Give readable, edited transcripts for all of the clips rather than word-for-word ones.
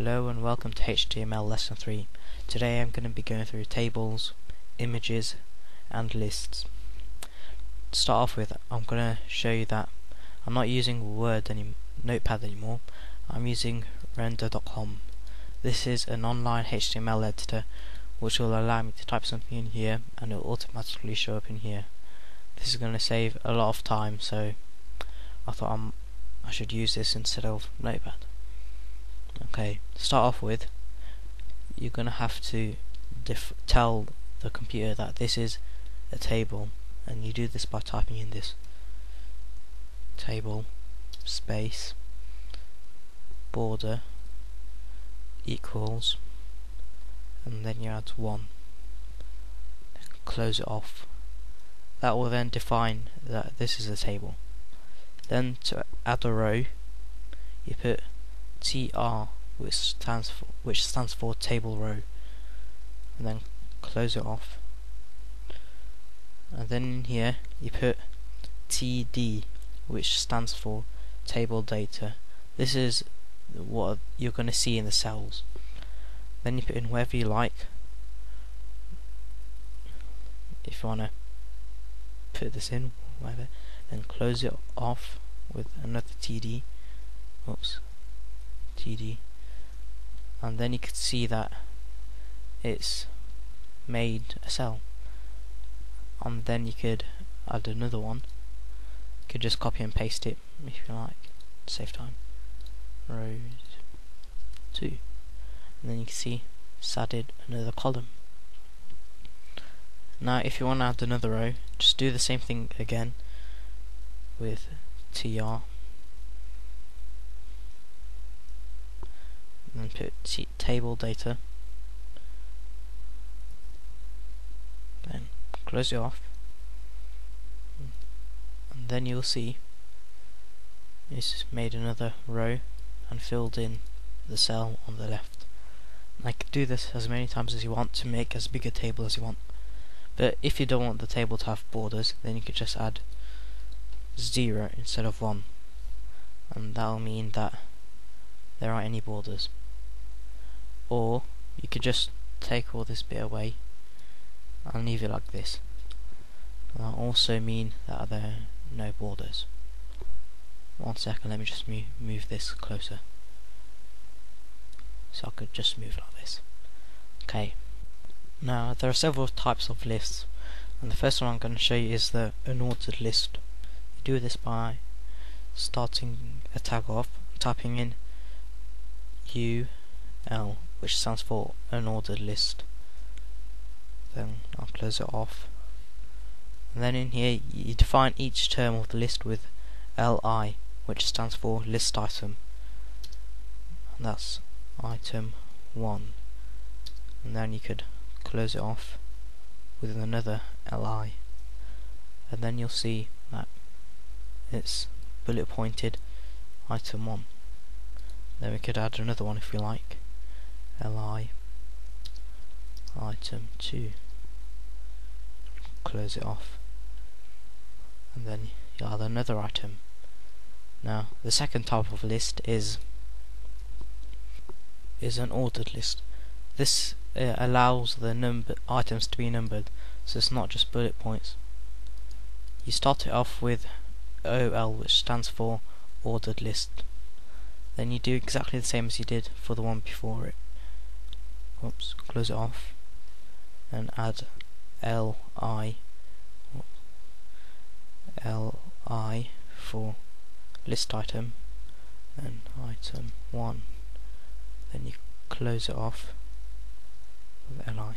Hello and welcome to HTML lesson 3. Today I'm going to be going through tables, images and lists. To start off with, I'm going to show you that I'm not using Notepad anymore. I'm using render.com. This is an online HTML editor which will allow me to type something in here and it will automatically show up in here. This is going to save a lot of time, so I thought I should use this instead of Notepad. Okay, to start off with, you're going to have to tell the computer that this is a table, and you do this by typing in this table space border equals, and then you add 1, then close it off. That will then define that this is a table. Then to add a row, you put TR, which stands for table row, and then close it off. And then in here you put TD, which stands for table data. This is what you're going to see in the cells. Then you put in wherever you like. If you want to put this in, whatever, then close it off with another TD. TD, and then you can see that it's made a cell, and then you could add another one. You could just copy and paste it if you like, save time. Row 2, and then you can see it's added another column. Now if you want to add another row, just do the same thing again with TR, and then put table data, then close it off, and then you'll see it's made another row and filled in the cell on the left. And I could do this as many times as you want to make as big a table as you want, but if you don't want the table to have borders, then you could just add 0 instead of 1, and that'll mean that there aren't any borders. Or you could just take all this bit away and leave it like this. That'll also mean that there are no borders. One second, let me just move this closer, so I could just move like this. Okay, now there are several types of lists, and the first one I'm going to show you is the unordered list. You do this by starting a tag off, typing in UL, which stands for unordered list. Then I'll close it off, and then in here you define each term of the list with LI, which stands for list item, and that's item 1, and then you could close it off with another LI, and then you'll see that it's bullet pointed item 1. Then we could add another one if we like, LI item 2, close it off, and then you'll add another item. Now the second type of list is an ordered list. This allows the items to be numbered, so it's not just bullet points. You start it off with OL, which stands for ordered list. Then you do exactly the same as you did for the one before it. Close it off and add LI for list item, then item 1, then you close it off with LI,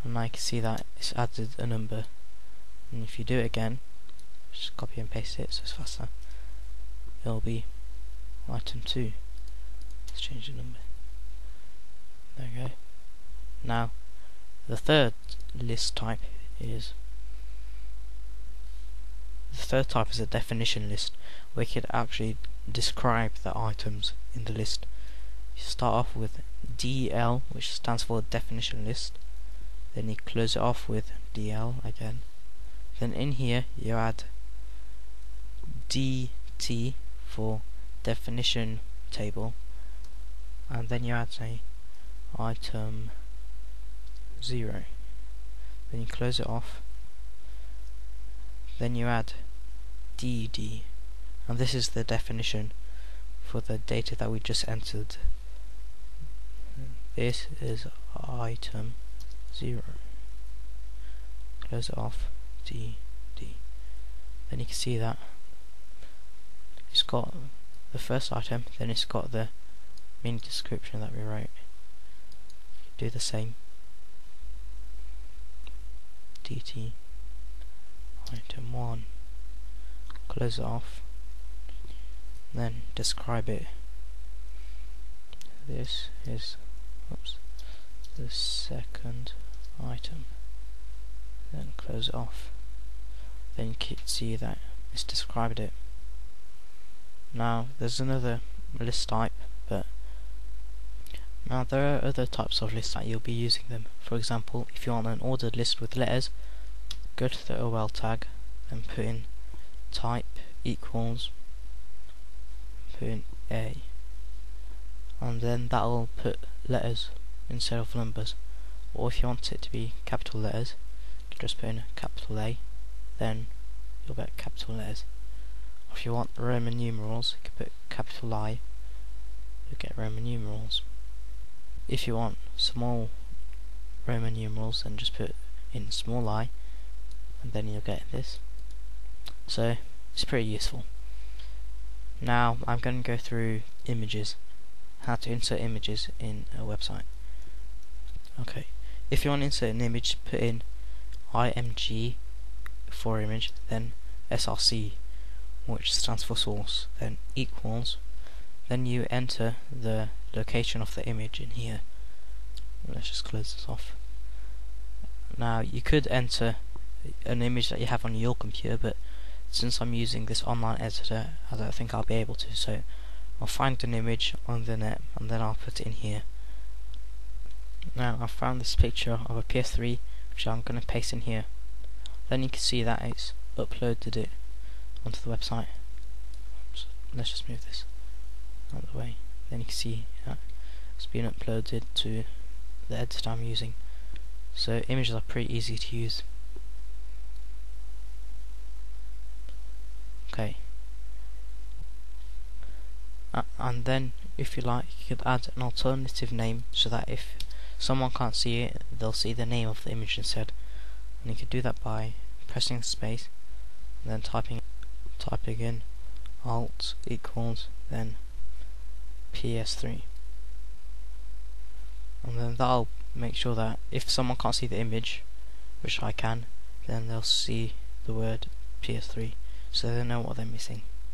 and now you can see that it's added a number. And if you do it again, just copy and paste it so it's faster, it'll be item 2. Let's change the number. There we go. Now the third type is a definition list, where you could actually describe the items in the list. You start off with DL, which stands for definition list, then you close it off with DL again, then in here you add DT for definition table, and then you add say item 0, then you close it off, then you add dd, and this is the definition for the data that we just entered. This is item 0, close it off, dd. Then you can see that it's got the first item, then it's got the mini description that we wrote. Do the same, dt item 1, close it off, then describe it. This is the second item, then close it off. Then you can see that it's described it. Now there's another list type, but now there are other types of lists that you'll be using them. For example, if you want an ordered list with letters, go to the OL tag and put in type equals, put in A, and then that'll put letters instead of numbers. Or if you want it to be capital letters, you just put in capital A, then you'll get capital letters. Or if you want Roman numerals, you can put capital I, you'll get Roman numerals. If you want small Roman numerals, then just put in small I, and then you'll get this. So it's pretty useful. Now I'm going to go through images, how to insert images in a website. Okay, if you want to insert an image, put in img for image, then src, which stands for source, then equals, then you enter the location of the image in here. Let's just close this off. Now you could enter an image that you have on your computer, but since I'm using this online editor, I don't think I'll be able to, so I'll find an image on the net and then I'll put it in here. Now I've found this picture of a PS3 which I'm going to paste in here. Then you can see that it's uploaded it onto the website. So let's just move this out of the way. Then you can see that it's been uploaded to the editor I'm using. So images are pretty easy to use. Okay. And then if you like, you could add an alternative name so that if someone can't see it, they'll see the name of the image instead. And you could do that by pressing space and then typing in alt equals then PS3, and then that'll make sure that if someone can't see the image, which I can, then they'll see the word PS3, so they know what they're missing.